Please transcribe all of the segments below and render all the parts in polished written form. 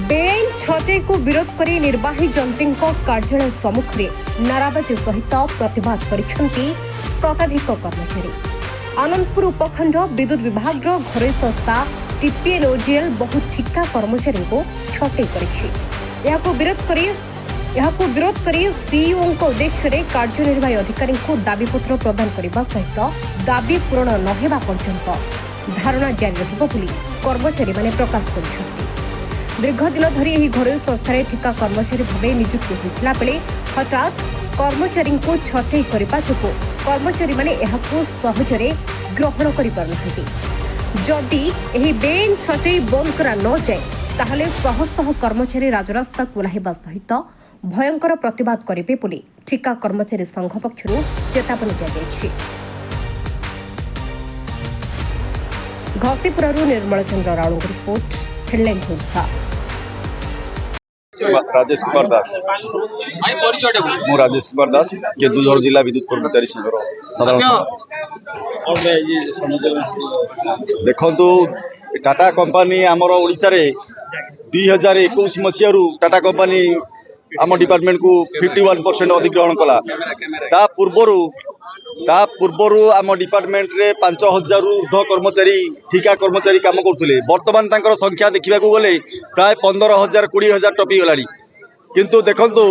बेआईन छटे को विरोध कर निर्वाही जंत्री कार्यालय सम्मुखें नाराबाजी सहित प्रतिवाद करिसेंति शताधिक कर्मचारी। आनंदपुर उपखंड विद्युत विभाग घरोई संस्था टीपीएनओजीएल बहु ठिका कर्मचारी को छटे विरोध कर सीईओ उद्देश्य कार्यनिर्वाही अधिकारी को दाबीपत्र प्रदान करने सहित दाबी पूरण न होगा पर्यंत धारणा जारी रही कर्मचारी माने प्रकाश कर दीर्घ दिन धरी यह घरोई संस्थार ठिका कर्मचारी भाव नियुक्ति होता बेले हठात कर्मचारी को छटई करने जो कर्मचारी माने सहजरे ग्रहण कर जदि यह बेआईन छटई बंद करा न जाए ताहले शह शह कर्मचारी राजरास्ता ओह्लाइबा सहित भयंकर प्रतिवाद करेंगे बोली ठिका कर्मचारी संघ पक्षर चेतावनी दी। घसीपुर निर्मल चंद्र राणु रिपोर्ट हेडलाइन राजेश कुमार दास मु राजेश कुमार दास केन्दुझर जिला विद्युत कर्मचारी संघर साधारण देखु टाटा कंपानी आमर ओडिशा रे 2021 मसीह टाटा कंपानी आम डिपार्टमेंट को 51% अधिग्रहण कला ता पूर्वर आम डिपार्टमेंट रे 5000 ऊर्ध्व कर्मचारी ठिका कर्मचारी काम करते बर्तमान तांकर संख्या देखा गले प्राय 15,000 20,000 टपी गलानी किंतु देखंतु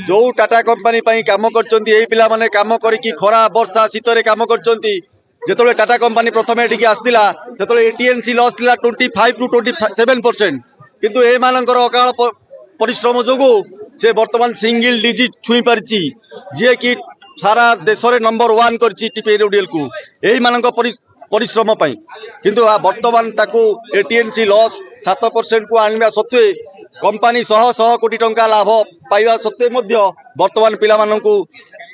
जो टाटा कंपानी काम करचंती पिला माने काम करके खरा वर्षा शीतरे काम करचंती जेतले टाटा कंपानी प्रथम एटिके आस्तिला सेतले एटीएनसी लॉस थिला 25 टू 27% किंतु ए मानकर अकाल परिश्रम जोगु से वर्तमान सिंगल डिजिट छुई पारची जे कि सारा देश रे नंबर 1 करची टीपीएनओडीएल को एही मानक परिश्रम पई किंतु वर्तमान ताको एटीएनसी लॉस 7% को आनिबा सत्वे कंपनी शह शह कोटी टंका लाभ पाइबा सत्वे मध्य वर्तमान पिला मानकू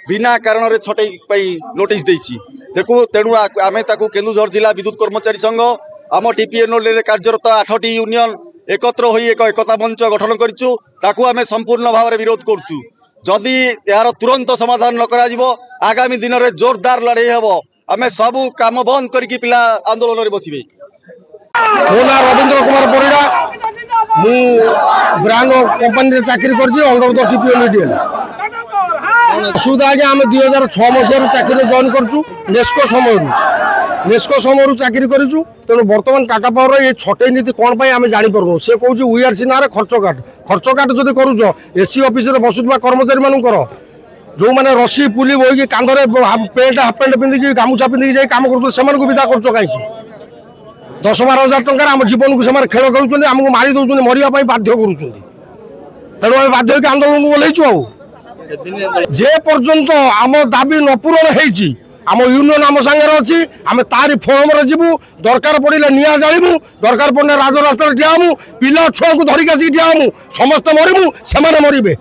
बिना कारण रे छटई पई नोटिस देछि देखो तेणु आमे ताको केन्दुझर जिला विद्युत कर्मचारी संघ आम टीपीएनओडीएल कार्यरत 8टी यूनियन एकत्र होई एक एकता मंच गठन करिछु ताको आमे संपूर्ण भाव में विरोध करछु जदि यार तुरंत समाधान न करा जिवो आगामी दिन में जोरदार लड़ाई हेबो आमे सब काम बंद करके पिला आंदोलन रे बसिबे। मो ना रविंद्र कुमार परिड़ा मु ब्रांड कंपनी रे चाकरी करछि अंडर द टीपीएनओडीएल असुविधा आगे आम 2006 मसीह चाकरी जॉइन करछु नेस्को समय चाकरी करूँ तेणु बर्तमान टाटा पावर ये छटई नीति कौन पाई आम जापर सी कौन वीआरसी ना खर्च काट जब करुच एसी ऑफिस बसुवा कर्मचारी मानकर जो मैंने रसी पुली बोईकी कांधरे पेंट हाफ पेंट पिंधिकी गामुछा पिंधिकी कम कर विदा कर कहीं 10-12 हजार आम जीवन को खेल खेलुं आमको मारी दौरान मरवाई बाध्य करूँ आम बाध्य आंदोलन को ओह्लैचु जे पर्यंत आम दाबी न पूरण होती आम यूनियन आम सांगे अच्छी आम तारी फॉर्म जीवु दरकार पड़े निआ जालू दरकार पड़े राजरास्ता ठियामु पिला छुआ को धरिक आसिक ठियामु समस्त मरमु से मरबे।